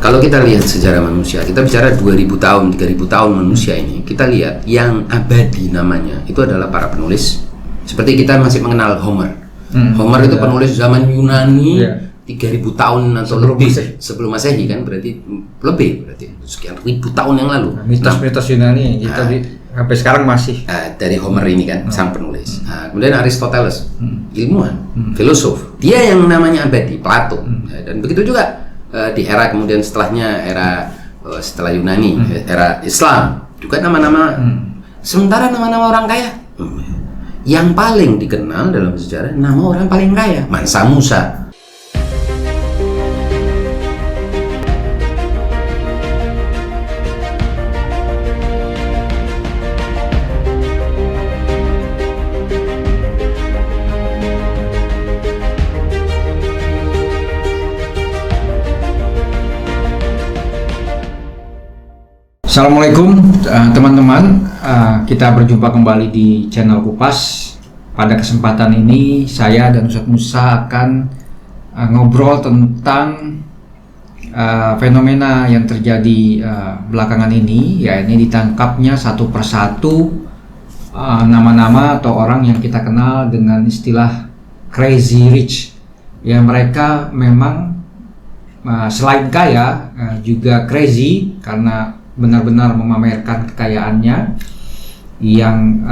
Kalau kita lihat sejarah manusia, kita bicara 2000 tahun, 3000 tahun manusia ini, kita lihat yang abadi namanya itu adalah para penulis. Seperti kita masih mengenal Homer. Homer itu penulis zaman Yunani, 3000 tahun atau lebih sebelum Masehi kan, berarti sekian ribu tahun yang lalu. Mitos-mitos Yunani kita sampai sekarang masih dari Homer ini kan sang penulis. Kemudian Aristoteles, ilmuwan, filosof. Dia yang namanya abadi, Plato. Dan begitu juga di era kemudian setelahnya, era setelah Yunani, era Islam juga nama-nama. Sementara nama-nama orang kaya, yang paling dikenal dalam sejarah nama orang paling kaya, Mansa Musa. Assalamualaikum teman-teman, kita berjumpa kembali di channel Kupas. Pada kesempatan ini saya dan Ustadz Musa akan ngobrol tentang fenomena yang terjadi belakangan ini, yakni ditangkapnya satu persatu nama-nama atau orang yang kita kenal dengan istilah crazy rich. Ya, mereka memang selain kaya juga crazy karena benar-benar memamerkan kekayaannya yang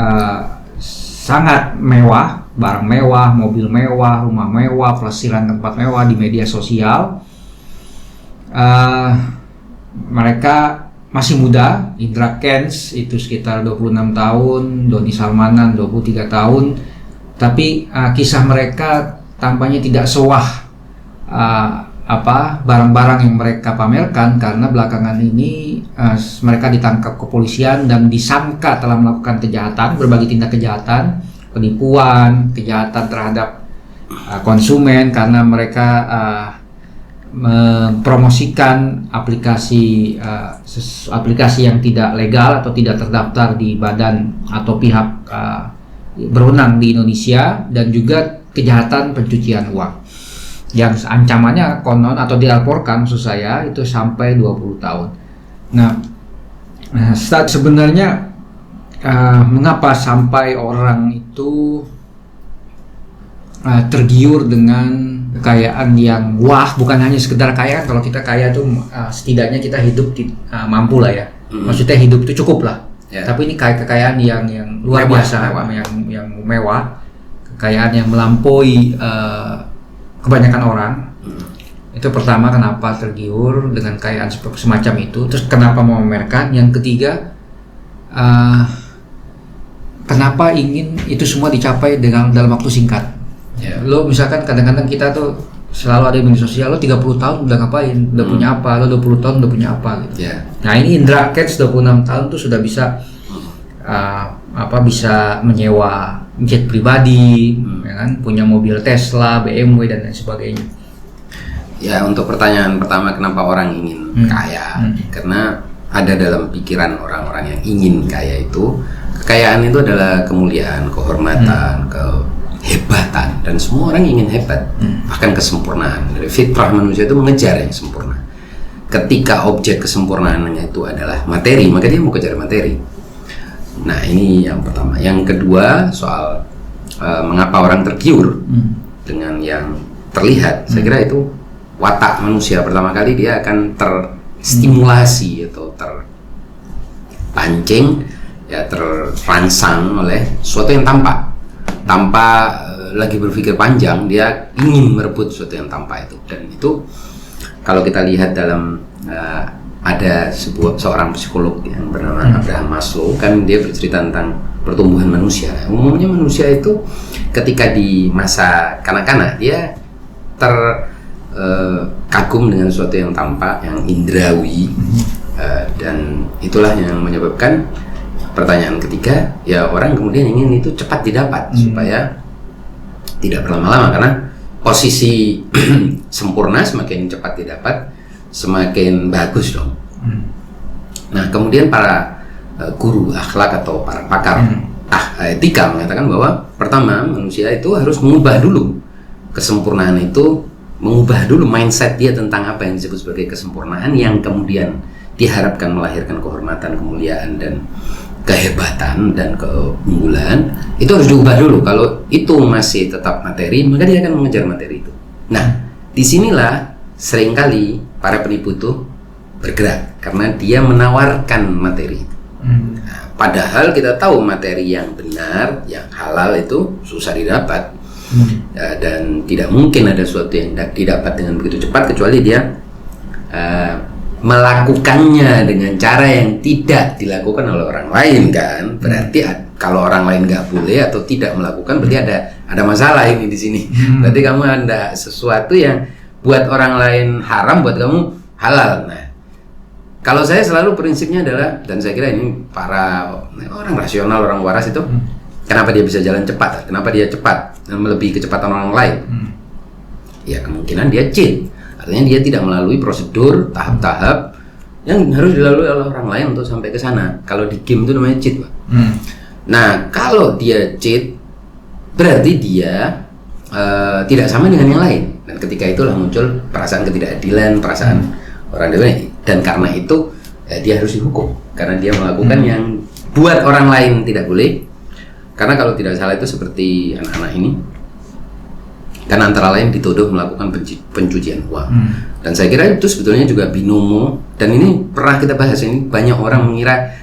sangat mewah, barang mewah, mobil mewah, rumah mewah, pelesiran tempat mewah di media sosial. Mereka masih muda, Indra Kents itu sekitar 26 tahun, Doni Salmanan 23 tahun, tapi kisah mereka tampaknya tidak sewah barang-barang yang mereka pamerkan, karena belakangan ini mereka ditangkap kepolisian dan disangka telah melakukan kejahatan, berbagai tindak kejahatan, penipuan, kejahatan terhadap konsumen karena mereka mempromosikan aplikasi yang tidak legal atau tidak terdaftar di badan atau pihak berwenang di Indonesia, dan juga kejahatan pencucian uang yang ancamannya konon atau dilaporkan maksud saya itu sampai 20 tahun. Nah, sebenarnya mengapa sampai orang itu tergiur dengan kekayaan yang wah, bukan hanya sekedar kaya. Kalau kita kaya itu setidaknya kita hidup mampu lah ya. Maksudnya hidup itu cukup lah. Tapi ini kekayaan yang luar biasa, yang mewah, kekayaan yang melampaui kebanyakan orang. Itu pertama, kenapa tergiur dengan kekayaan semacam itu. Terus kenapa mau memamerkan. Yang ketiga, kenapa ingin itu semua dicapai dalam waktu singkat. Lo misalkan kadang-kadang kita tuh selalu ada di media sosial, lo 30 tahun udah ngapain, udah punya apa, lo 20 tahun udah punya apa gitu. Nah, ini Indra Kents 26 tahun tuh sudah bisa bisa menyewa jet pribadi, ya kan? Punya mobil Tesla, BMW dan lain sebagainya. Ya, untuk pertanyaan pertama, kenapa orang ingin kaya? Karena ada dalam pikiran orang-orang yang ingin kaya itu, kekayaan itu adalah kemuliaan, kehormatan, kehebatan, dan semua orang ingin hebat, bahkan kesempurnaan. Dari fitrah manusia itu mengejar yang sempurna. Ketika objek kesempurnaannya itu adalah materi, maka dia mau kejar materi. Nah, ini yang pertama. Yang kedua, soal mengapa orang tergiur dengan yang terlihat. Saya kira itu watak manusia. Pertama kali dia akan terstimulasi atau terpancing, ya, terangsang oleh sesuatu yang tampak. Tanpa lagi berpikir panjang, dia ingin merebut sesuatu yang tampak itu. Dan itu kalau kita lihat dalam ada seorang psikolog yang bernama Abraham Maslow, kan dia bercerita tentang pertumbuhan manusia. Umumnya manusia itu ketika di masa kanak-kanak dia terkagum dengan sesuatu yang tampak, yang indrawi, dan itulah yang menyebabkan pertanyaan ketiga, ya orang kemudian ingin itu cepat didapat supaya tidak berlama-lama, karena posisi sempurna semakin cepat didapat semakin bagus dong. Nah, kemudian para guru akhlak atau para pakar etika mengatakan bahwa pertama, manusia itu harus mengubah dulu kesempurnaan itu mengubah dulu mindset dia tentang apa yang disebut sebagai kesempurnaan yang kemudian diharapkan melahirkan kehormatan, kemuliaan, dan kehebatan dan keunggulan. Itu harus diubah dulu. Kalau itu masih tetap materi, maka dia akan mengejar materi itu. Nah, disinilah seringkali para penipu itu bergerak karena dia menawarkan materi. Nah, padahal kita tahu materi yang benar, yang halal itu susah didapat. Dan tidak mungkin ada sesuatu yang didapat dengan begitu cepat kecuali dia melakukannya dengan cara yang tidak dilakukan oleh orang lain kan. Berarti kalau orang lain nggak boleh atau tidak melakukan, berarti ada masalah ini di sini. Berarti kamu ada sesuatu yang buat orang lain haram, buat kamu halal. Nah, kalau saya selalu prinsipnya adalah, dan saya kira ini para orang rasional, orang waras itu, kenapa dia bisa jalan cepat? Kenapa dia cepat dan melebihi kecepatan orang lain? Ya kemungkinan dia cheat. Artinya dia tidak melalui prosedur, tahap-tahap yang harus dilalui oleh orang lain untuk sampai ke sana. Kalau di game itu namanya cheat, Pak. Nah, kalau dia cheat, berarti dia tidak sama dengan yang lain. Dan ketika itulah muncul perasaan ketidakadilan, perasaan orang lain. Dan karena itu dia harus dihukum karena dia melakukan yang buat orang lain tidak boleh. Karena kalau tidak salah itu seperti anak-anak ini, kan antara lain dituduh melakukan pencucian uang. Dan saya kira itu sebetulnya juga binomo. Dan ini pernah kita bahas, ini banyak orang mengira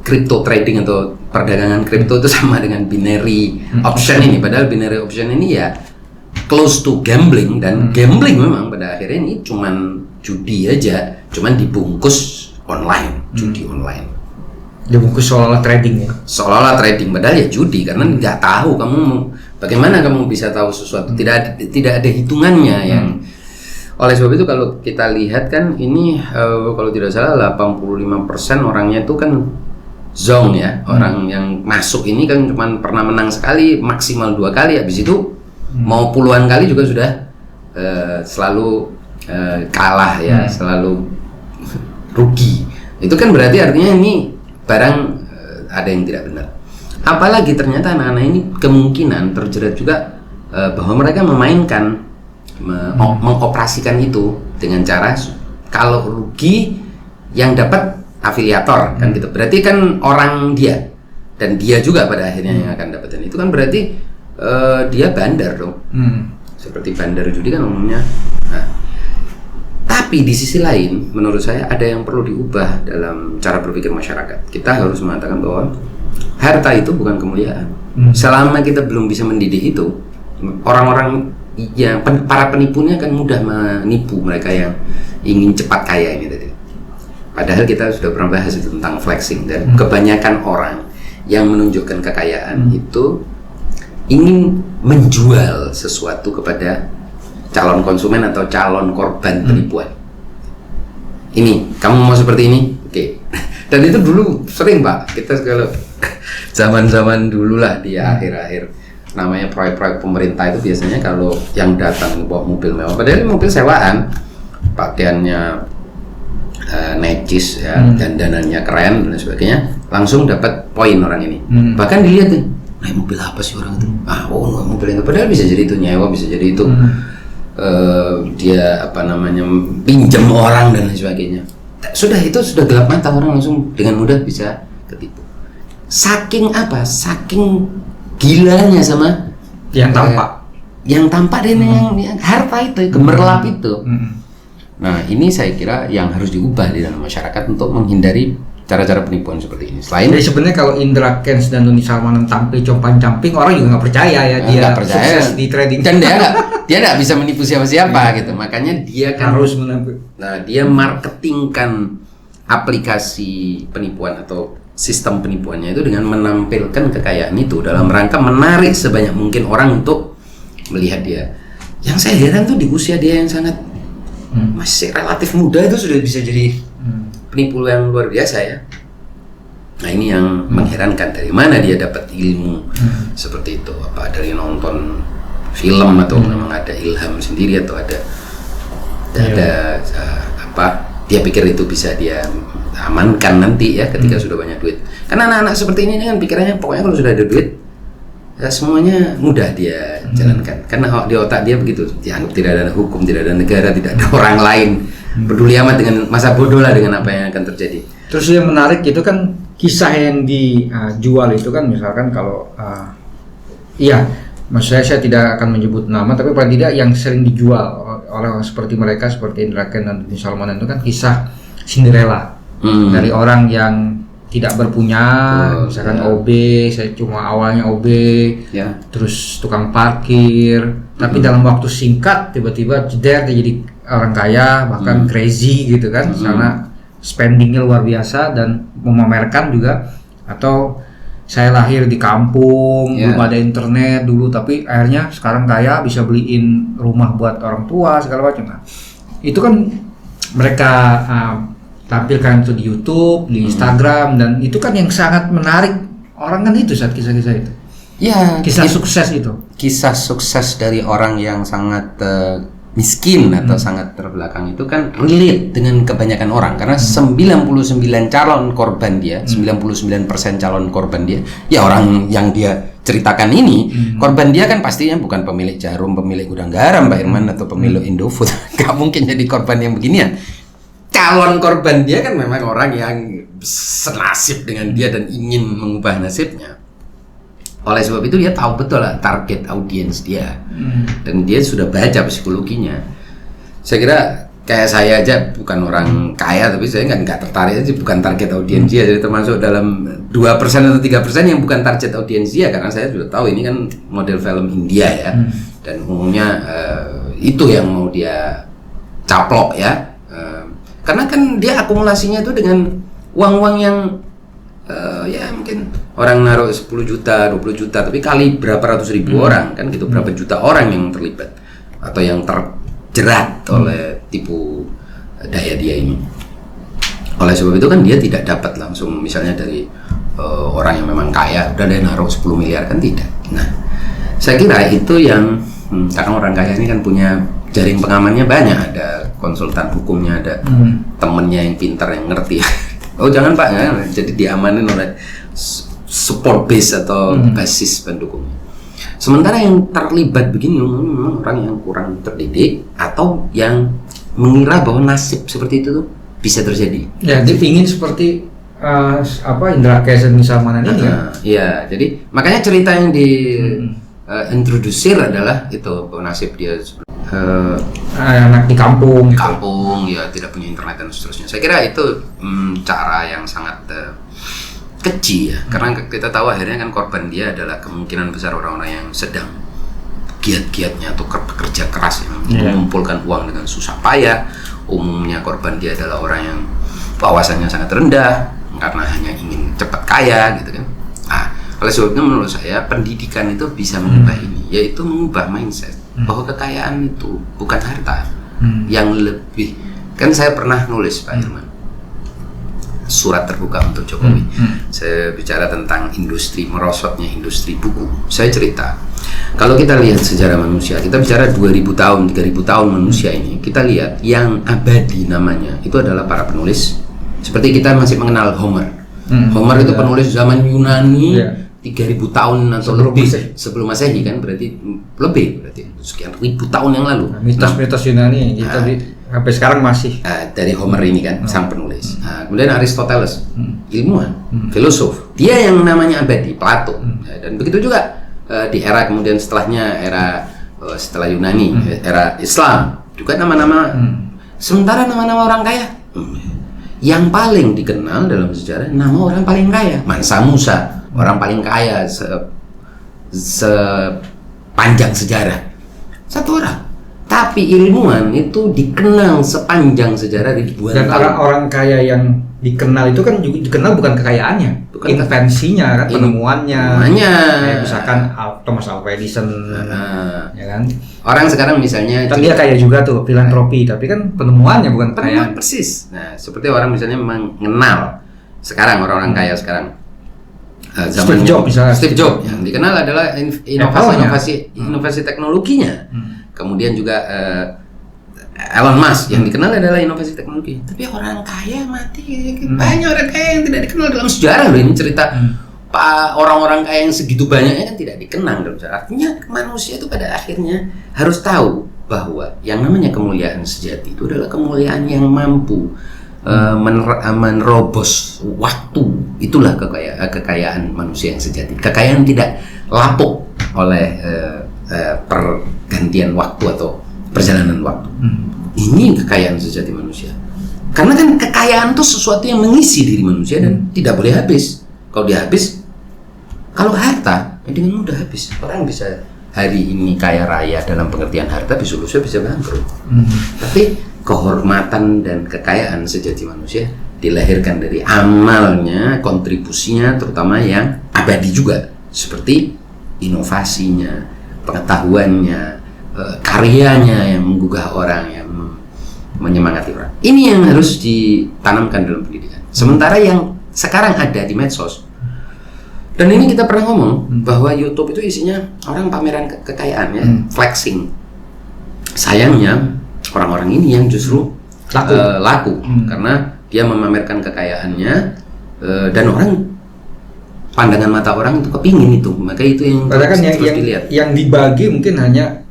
crypto trading atau perdagangan kripto itu sama dengan binary option ini. Padahal binary option ini ya close to gambling, dan gambling memang pada akhirnya ini cuman judi aja, cuman dibungkus online, judi online. Dibungkus seolah-olah trading ya? Seolah-olah trading, padahal ya judi, karena nggak tahu kamu bagaimana kamu bisa tahu sesuatu, tidak ada hitungannya yang. Oleh sebab itu kalau kita lihat kan ini kalau tidak salah 85% orangnya itu kan zong ya, orang yang masuk ini kan cuma pernah menang sekali, maksimal 2 kali, habis itu mau puluhan kali juga sudah selalu kalah ya, selalu rugi. Itu kan berarti artinya ini barang ada yang tidak benar. Apalagi ternyata anak-anak ini kemungkinan terjerat juga bahwa mereka memainkan, mengoperasikan itu dengan cara kalau rugi yang dapat afiliator kan gitu. Berarti kan orang dia dan dia juga pada akhirnya yang akan dapetin. Itu kan berarti dia bandar dong. Seperti bandar judi kan umumnya. Nah, tapi di sisi lain, menurut saya ada yang perlu diubah dalam cara berpikir masyarakat. Kita harus mengatakan bahwa harta itu bukan kemuliaan. Selama kita belum bisa mendidik itu, orang-orang yang para penipunya kan mudah menipu mereka yang ingin cepat kaya ini tadi. Padahal kita sudah pernah bahas itu tentang flexing, dan kebanyakan orang yang menunjukkan kekayaan itu ingin menjual sesuatu kepada calon konsumen atau calon korban penipuan. Ini, kamu mau seperti ini? Oke. Dan itu dulu sering, Pak. Kita kalau zaman-zaman dulu lah di akhir-akhir, namanya proyek-proyek pemerintah itu biasanya kalau yang datang bawa mobil mewah, padahal mobil sewaan, pakaiannya necis ya, dandanannya keren dan sebagainya, langsung dapat poin orang ini. Bahkan dilihat tuh, naik mobil apa sih orang itu? Mobil itu, padahal bisa jadi itu nyewa, bisa jadi itu dia pinjam orang dan lain sebagainya. Sudah itu sudah gelap mata, orang langsung dengan mudah bisa ketipu. Saking gilanya sama yang tampak, dan yang harta itu, gemerlap itu. Nah, ini saya kira yang harus diubah di dalam masyarakat untuk menghindari cara-cara penipuan seperti ini. Selain jadi sebenarnya kalau Indra Kents dan Doni Salmanan tampil compang-camping, orang juga nggak percaya ya dia sukses di trading. Dan dia nggak bisa menipu siapa-siapa gitu. Makanya dia kan harus menampil. Nah, dia marketingkan aplikasi penipuan atau sistem penipuannya itu dengan menampilkan kekayaan itu dalam rangka menarik sebanyak mungkin orang untuk melihat dia. Yang saya heran tuh di usia dia yang sangat masih relatif muda itu sudah bisa jadi penipu yang luar biasa ya. Nah, ini yang mengherankan, dari mana dia dapat ilmu seperti itu? Apa dari nonton film atau memang ada ilham sendiri atau ada dia pikir itu bisa dia amankan nanti ya ketika sudah banyak duit. Karena anak-anak seperti ini kan pikirannya pokoknya kalau sudah ada duit semuanya mudah dia jalankan karena di otak dia begitu, dianggap tidak ada hukum, tidak ada negara, tidak ada orang lain, peduli amat dengan masa bodoh lah dengan apa yang akan terjadi. Terus yang menarik itu kan kisah yang dijual itu kan, misalkan kalau maksud saya tidak akan menyebut nama, tapi paling tidak yang sering dijual oleh orang seperti mereka, seperti Indra Kents dan Denny Salmanan itu kan kisah Cinderella. Dari orang yang tidak berpunya, misalkan OB, saya cuma awalnya OB, terus tukang parkir, tapi dalam waktu singkat tiba-tiba jeder dia jadi orang kaya, bahkan crazy gitu kan, karena spendingnya luar biasa dan memamerkan juga. Atau saya lahir di kampung, belum ada internet dulu, tapi akhirnya sekarang kaya, bisa beliin rumah buat orang tua segala macam. Nah, itu kan mereka tampilkan itu di YouTube, di Instagram, dan itu kan yang sangat menarik orang kan itu saat kisah-kisah itu. Ya, kisah sukses itu. Kisah sukses dari orang yang sangat miskin atau sangat terbelakang itu kan relate dengan kebanyakan orang karena 99 calon korban dia, 99% calon korban dia, ya orang yang dia ceritakan ini, korban dia kan pastinya bukan pemilik Jarum, pemilik gudang garam, Pak Irman, atau pemilik Indofood. Gak mungkin jadi korban yang beginian. Calon korban dia kan memang orang yang senasib dengan dia dan ingin mengubah nasibnya. Oleh sebab itu dia tahu betul lah target audiens dia, dan dia sudah baca psikologinya. Saya kira kayak saya aja bukan orang kaya, tapi saya nggak tertarik aja, bukan target audiens dia. Jadi termasuk dalam 2% atau 3% yang bukan target audiens dia, karena saya sudah tahu ini kan model film India ya, dan umumnya itu yang mau dia caplok ya, karena kan dia akumulasinya itu dengan uang-uang yang ya mungkin orang naruh 10 juta, 20 juta, tapi kali berapa ratus ribu orang kan gitu, berapa juta orang yang terlibat atau yang terjerat oleh tipu daya dia ini. Oleh sebab itu kan dia tidak dapat langsung misalnya dari orang yang memang kaya udah dia naruh 10 miliar kan, tidak. Nah, saya kira itu yang karena orang kaya ini kan punya jaring pengamannya banyak, ada konsultan hukumnya, ada temennya yang pintar yang ngerti. Oh jangan Pak, ya. Jadi diamanin oleh support base atau basis pendukungnya. Sementara yang terlibat begini memang orang yang kurang terdidik atau yang mengira bahwa nasib seperti itu tuh bisa terjadi. Ya, dia ingin seperti Indra Kents dan Denny Salmanan ini ya. Iya, jadi makanya cerita yang di introdusir adalah itu bahwa nasib dia anak di kampung, ya tidak punya internet dan seterusnya. Saya kira itu cara yang sangat keji ya, karena kita tahu akhirnya kan korban dia adalah kemungkinan besar orang-orang yang sedang giat-giatnya atau kerja keras yang mengumpulkan uang dengan susah payah. Umumnya korban dia adalah orang yang wawasannya sangat rendah karena hanya ingin cepat kaya gitu kan. Oleh sebab itu menurut saya pendidikan itu bisa mengubah ini, yaitu mengubah mindset bahwa kekayaan itu bukan harta yang lebih. Kan saya pernah nulis Pak Irman surat terbuka untuk Jokowi. Saya bicara tentang industri, merosotnya industri buku. Saya cerita kalau kita lihat sejarah manusia, kita bicara 2000 tahun, 3000 tahun manusia ini, kita lihat yang abadi namanya itu adalah para penulis. Seperti kita masih mengenal Homer. Homer itu penulis zaman Yunani 3000 tahun atau lebih sebelum Masehi kan, berarti sekian ribu tahun yang lalu. Mitos-mitos Yunani sampai sekarang masih dari Homer ini kan sang penulis. Kemudian Aristoteles, ilmuwan, filosof, dia yang namanya abadi, Plato. Dan begitu juga di era kemudian setelahnya, era setelah Yunani, era Islam juga nama-nama. Sementara nama-nama orang kaya yang paling dikenal dalam sejarah nama orang paling kaya, Mansa Musa, orang paling kaya sepanjang sejarah, satu orang. Tapi ilmuwan itu dikenal sepanjang sejarah ribuan tahun. Dan orang kaya yang dikenal itu kan juga dikenal bukan kekayaannya, bukan invensinya kan, penemuannya. Kayak misalkan Thomas Alva Edison, ya kan. Orang sekarang misalnya tapi dia kaya juga tuh, filantropi, tapi kan penemuannya bukan kekayaan. Persis. Nah, seperti orang misalnya mengenal sekarang orang-orang kaya sekarang. Steve Jobs misalnya. Steve Jobs yang dikenal adalah inovasi teknologinya. Kemudian juga Elon Musk yang dikenal adalah inovasi teknologi. Tapi orang kaya mati, banyak orang kaya yang tidak dikenal dalam sejarah loh. Ini cerita orang-orang kaya yang segitu banyaknya kan tidak dikenang dalam sejarah. Artinya manusia itu pada akhirnya harus tahu bahwa yang namanya kemuliaan sejati itu adalah kemuliaan yang mampu menerobos waktu. Itulah kekayaan manusia yang sejati. Kekayaan tidak lapuk oleh pergantian waktu atau perjalanan waktu. Ini kekayaan sejati manusia. Karena kan kekayaan itu sesuatu yang mengisi diri manusia dan tidak boleh habis. Kalau dia habis, kalau harta dengan mudah habis. Orang bisa hari ini kaya raya dalam pengertian harta, besok lusa bisa bangkrut. Tapi kehormatan dan kekayaan sejati manusia dilahirkan dari amalnya, kontribusinya, terutama yang abadi juga, seperti inovasinya, pengetahuannya, karyanya yang menggugah orang, yang menyemangati orang. Ini yang harus ditanamkan dalam pendidikan. Sementara yang sekarang ada di medsos, dan ini kita pernah ngomong bahwa YouTube itu isinya orang pameran kekayaan, ya, flexing. Sayangnya orang-orang ini yang justru laku karena dia memamerkan kekayaannya, dan orang, pandangan mata orang itu kepingin itu, maka itu yang kan terus dilihat. Yang dibagi mungkin hanya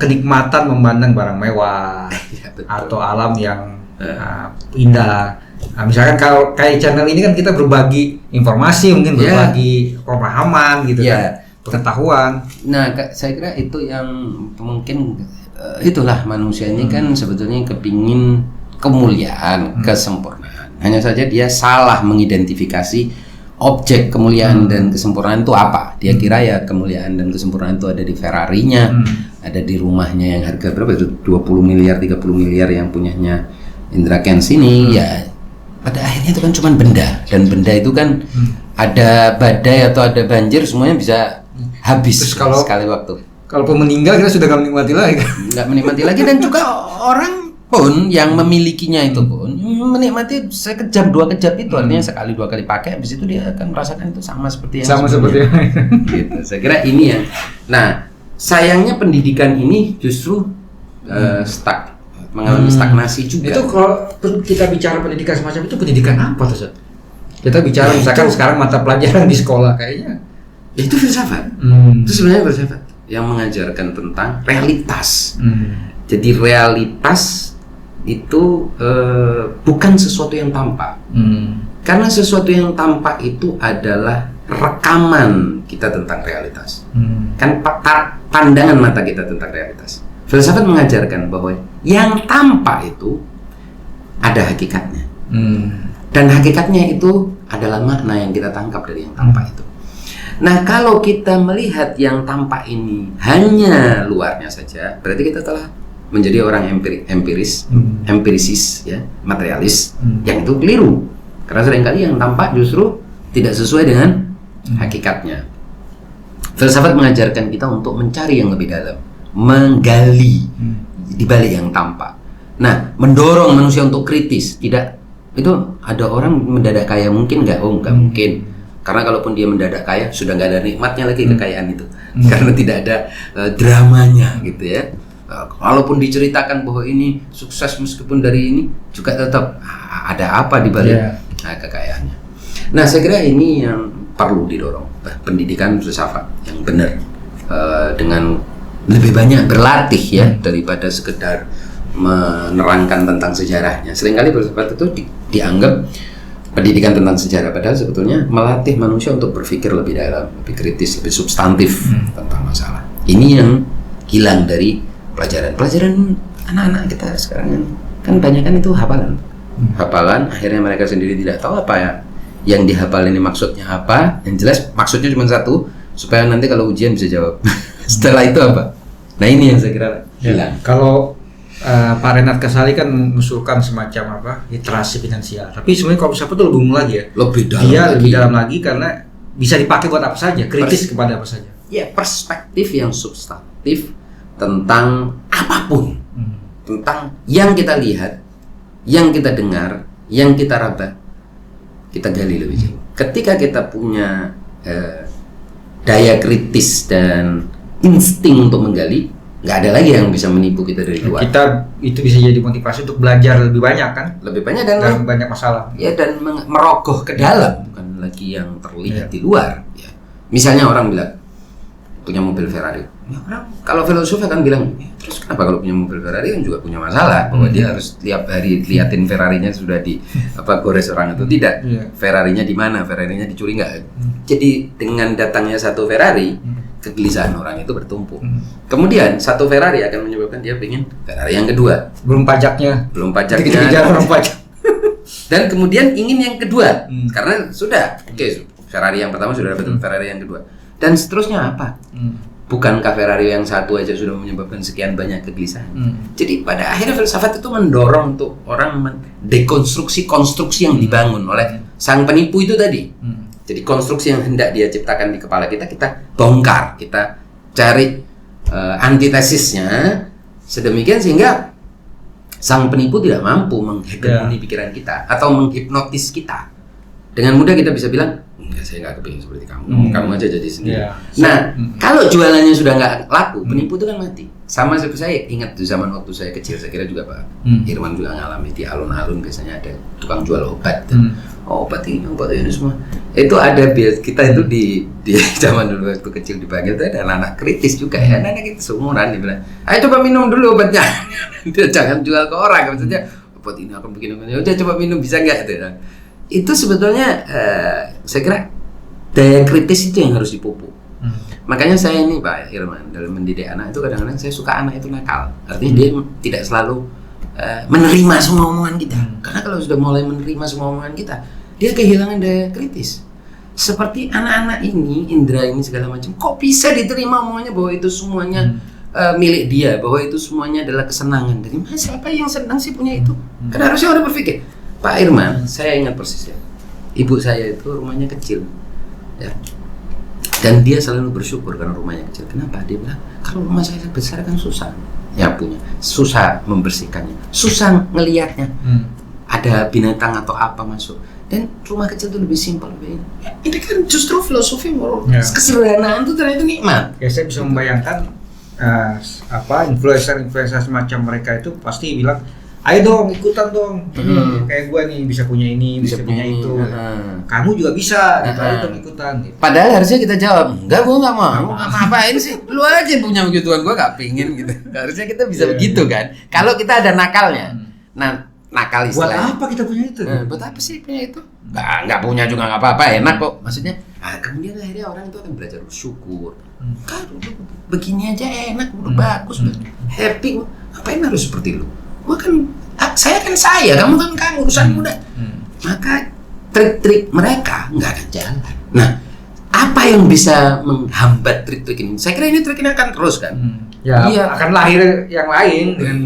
kenikmatan memandang barang mewah ya, atau alam yang indah. Nah, misalkan kalau kayak channel ini kan kita berbagi informasi, mungkin berbagi pemahaman gitu, kan, pengetahuan. Nah, saya kira itu yang mungkin itulah manusia ini kan sebetulnya kepingin kemuliaan, kesempurnaan. Hanya saja dia salah mengidentifikasi objek kemuliaan dan kesempurnaan itu apa. Dia kira ya kemuliaan dan kesempurnaan itu ada di Ferrarinya, ada di rumahnya yang harga berapa itu 20 miliar, 30 miliar yang punyanya Indra Kents ini. Ya pada akhirnya itu kan cuma benda, dan benda itu kan ada badai atau ada banjir semuanya bisa habis sekali waktu. Kalau meninggal kita sudah nggak menikmati lagi. Nggak menikmati lagi, dan juga orang pun yang memilikinya itu pun menikmati sekejap dua kejap itu, artinya sekali dua kali pakai, habis itu dia akan merasakan itu sama seperti yang gitu. Saya kira ini yang, nah sayangnya pendidikan ini justru stuck, mengalami stagnasi juga. Itu kalau kita bicara pendidikan semacam itu, pendidikan apa tuh, Ustaz? Kita bicara misalkan sekarang mata pelajaran di sekolah kayaknya itu filsafat. Itu sebenarnya filsafat yang mengajarkan tentang realitas. Jadi realitas itu bukan sesuatu yang tampak. Karena sesuatu yang tampak itu adalah rekaman kita tentang realitas. Kan pandangan mata kita tentang realitas. Filsafat mengajarkan bahwa yang tampak itu ada hakikatnya. Dan hakikatnya itu adalah makna yang kita tangkap dari yang tampak itu. Nah, kalau kita melihat yang tampak ini hanya luarnya saja, berarti kita telah menjadi orang empirisis, ya, materialis, yang itu keliru. Karena seringkali yang tampak justru tidak sesuai dengan hakikatnya. Filsafat mengajarkan kita untuk mencari yang lebih dalam, menggali di balik yang tampak. Nah, mendorong manusia untuk kritis. Tidak, itu ada orang mendadak kaya mungkin nggak? Oh, nggak mungkin. Karena kalaupun dia mendadak kaya, sudah nggak ada nikmatnya lagi kekayaan itu, karena tidak ada dramanya, gitu ya. Walaupun diceritakan bahwa ini sukses meskipun dari ini, juga tetap ada apa di balik kekayaannya. Nah, saya kira ini yang perlu didorong, pendidikan filsafat yang benar, dengan lebih banyak berlatih, ya, daripada sekedar menerangkan tentang sejarahnya. Seringkali filsafat itu dianggap pendidikan tentang sejarah, padahal sebetulnya melatih manusia untuk berpikir lebih dalam, lebih kritis, lebih substantif tentang masalah. Ini yang hilang dari pelajaran anak-anak kita sekarang, kan banyak kan itu hafalan, akhirnya mereka sendiri tidak tahu apa ya yang dihafal ini maksudnya apa. Yang jelas maksudnya cuma satu, supaya nanti kalau ujian bisa jawab. Setelah itu apa? Nah, ini yang saya kira hilang. Kalau Pak Renat Kasali kan mengusulkan semacam literasi finansial. Tapi sebenarnya kalau filsafat itu lebih umum lagi, ya. Lebih dalam lagi karena bisa dipakai buat apa saja, kritis kepada apa saja. Ya, perspektif yang substantif tentang apapun, tentang yang kita lihat, yang kita dengar, yang kita raba, kita gali lebih jauh. Ketika kita punya daya kritis dan insting untuk menggali, nggak ada lagi yang bisa menipu kita dari luar. Kita itu bisa jadi motivasi untuk belajar lebih banyak, kan? Lebih banyak dan banyak masalah. Ya, dan merogoh ke dalam, bukan lagi yang terlihat di luar. Ya. Misalnya orang bilang punya mobil Ferrari, ya orang kalau filosof akan bilang, terus kenapa kalau punya mobil Ferrari kan juga punya masalah bahwa dia harus tiap hari liatin Ferrarinya sudah di gores orang atau tidak, Ferrarinya di mana, Ferrarinya dicuri nggak. Jadi dengan datangnya satu Ferrari, kegelisahan orang itu bertumpuk. Kemudian satu Ferrari akan menyebabkan dia pengen Ferrari yang kedua. Belum pajaknya. Dikejar orang pajak. Dan kemudian ingin yang kedua, karena sudah, Ferrari yang pertama sudah dapat, Ferrari yang kedua. Dan seterusnya apa? Bukankah Ferrari yang satu aja sudah menyebabkan sekian banyak kegelisahan? Jadi pada akhirnya filsafat itu mendorong untuk orang mendekonstruksi konstruksi yang dibangun oleh sang penipu itu tadi. Jadi konstruksi yang hendak dia ciptakan di kepala kita, kita bongkar, kita cari antitesisnya sedemikian sehingga sang penipu tidak mampu menghegemoni pikiran kita atau menghipnotis kita. Dengan mudah kita bisa bilang, enggak, saya nggak kepingin seperti kamu, kamu aja jadi sendiri. Nah, kalau jualannya sudah nggak laku, penipu itu kan mati. Sama seperti saya ingat di zaman waktu saya kecil, saya kira juga Pak Irman juga ngalami di alun-alun biasanya ada tukang jual obat. Obat ini semua. Itu ada kita itu di zaman dulu waktu kecil dipanggil itu ada anak-anak kritis juga ya, anak-anak itu seumuran, dia bilang, ayo coba minum dulu obatnya. Dia jangan jual ke orang, maksudnya obat ini akan bikin apa? Udah coba minum bisa nggak itu? Itu sebetulnya saya kira daya kritis itu yang harus dipupuk. Makanya saya ini Pak Irman dalam mendidik anak itu kadang-kadang saya suka anak itu nakal. Artinya dia tidak selalu menerima semua omongan kita. Karena kalau sudah mulai menerima semua omongan kita, dia kehilangan daya kritis. Seperti anak-anak ini, Indra ini segala macam, kok bisa diterima omongannya bahwa itu semuanya milik dia, bahwa itu semuanya adalah kesenangan. Dari mana siapa yang senang sih punya itu? Karena harusnya orang berpikir, Pak Irman, saya ingat persis ya, ibu saya itu rumahnya kecil, ya, dan dia selalu bersyukur karena rumahnya kecil. Kenapa? Dia bilang, kalau rumah saya besar kan susah nyapunya, susah membersihkannya, susah ngelihatnya, ada binatang atau apa masuk. Dan rumah kecil itu lebih simpel, lebih ini kan justru filosofi kesederhanaan itu ternyata nikmat. Ya saya bisa membayangkan influencer semacam mereka itu pasti bilang, ayo dong ikutan dong, kayak gue nih bisa punya ini, bisa punya itu, kamu juga bisa, ayo dong ikutan. Gitu. Padahal harusnya kita jawab, enggak, gue nggak mau, ngapain sih, lu aja punya begituan, gue nggak pingin gitu. Harusnya kita bisa begitu kan, kalau kita ada nakalnya. Nah, nakal istilahnya. Buat apa kita punya itu? Buat apa sih punya itu? Nggak punya juga nggak apa-apa, enak kok. Maksudnya, kemudian akhirnya orang itu akan belajar bersyukur. Kan begini aja enak, udah bagus, happy. Ngapain harus seperti lu? Gua kan saya, kamu kan kamu, urusan muda. Maka trik-trik mereka nggak akan jalan. Nah, apa yang bisa menghambat trik-trik ini? Saya kira ini trik ini akan terus kan. Akan lahir yang lain dengan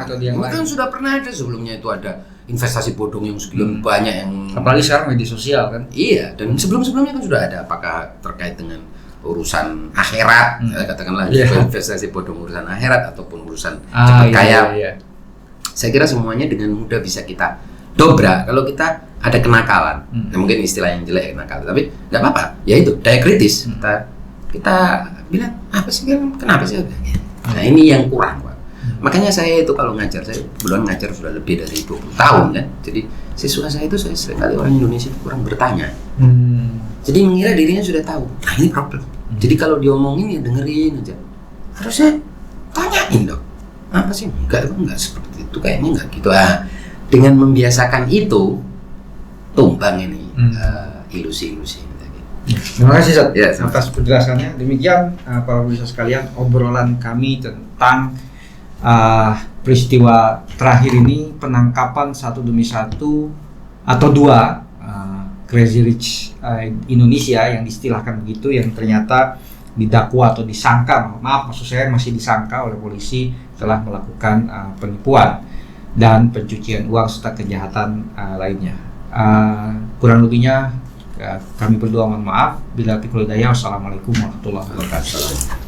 atau yang lain. Kan sudah pernah ada sebelumnya itu ada investasi bodong yang sekian banyak yang apalagi sekarang media sosial kan. Iya, dan sebelum-sebelumnya kan sudah ada, apakah terkait dengan urusan akhirat, katakanlah investasi bodong urusan akhirat ataupun urusan cepat kaya. Saya kira semuanya dengan mudah bisa kita dobrak kalau kita ada kenakalan. Nah, mungkin istilah yang jelek kenakalan, tapi nggak apa-apa. Ya itu daya kritis. Kita bilang apa sih, kenapa sih? Nah, ini yang kurang, Pak. Makanya saya itu kalau ngajar, saya kebetulan ngajar sudah lebih dari 20 tahun kan. Jadi siswa saya itu seringkali orang Indonesia itu kurang bertanya. Jadi mengira dirinya sudah tahu. Nah, ini problem. Jadi kalau diomongin ya dengerin aja. Harusnya tanyain dong. Apa sih? Enggak seperti itu, kayaknya enggak gitu. Dengan membiasakan itu tumbang ini ilusi-ilusi. Terima kasih Zat atas penjelasannya. Demikian para pemirsa sekalian, obrolan kami tentang peristiwa terakhir ini, penangkapan satu demi satu atau dua Crazy Rich Indonesia yang diistilahkan begitu, yang ternyata didakwa atau disangka, maksud saya masih disangka oleh polisi telah melakukan penipuan dan pencucian uang serta kejahatan lainnya. Kurang lebihnya kami berdua mohon maaf. Bila taufiq wal hidayah. Wassalamualaikum warahmatullahi wabarakatuh.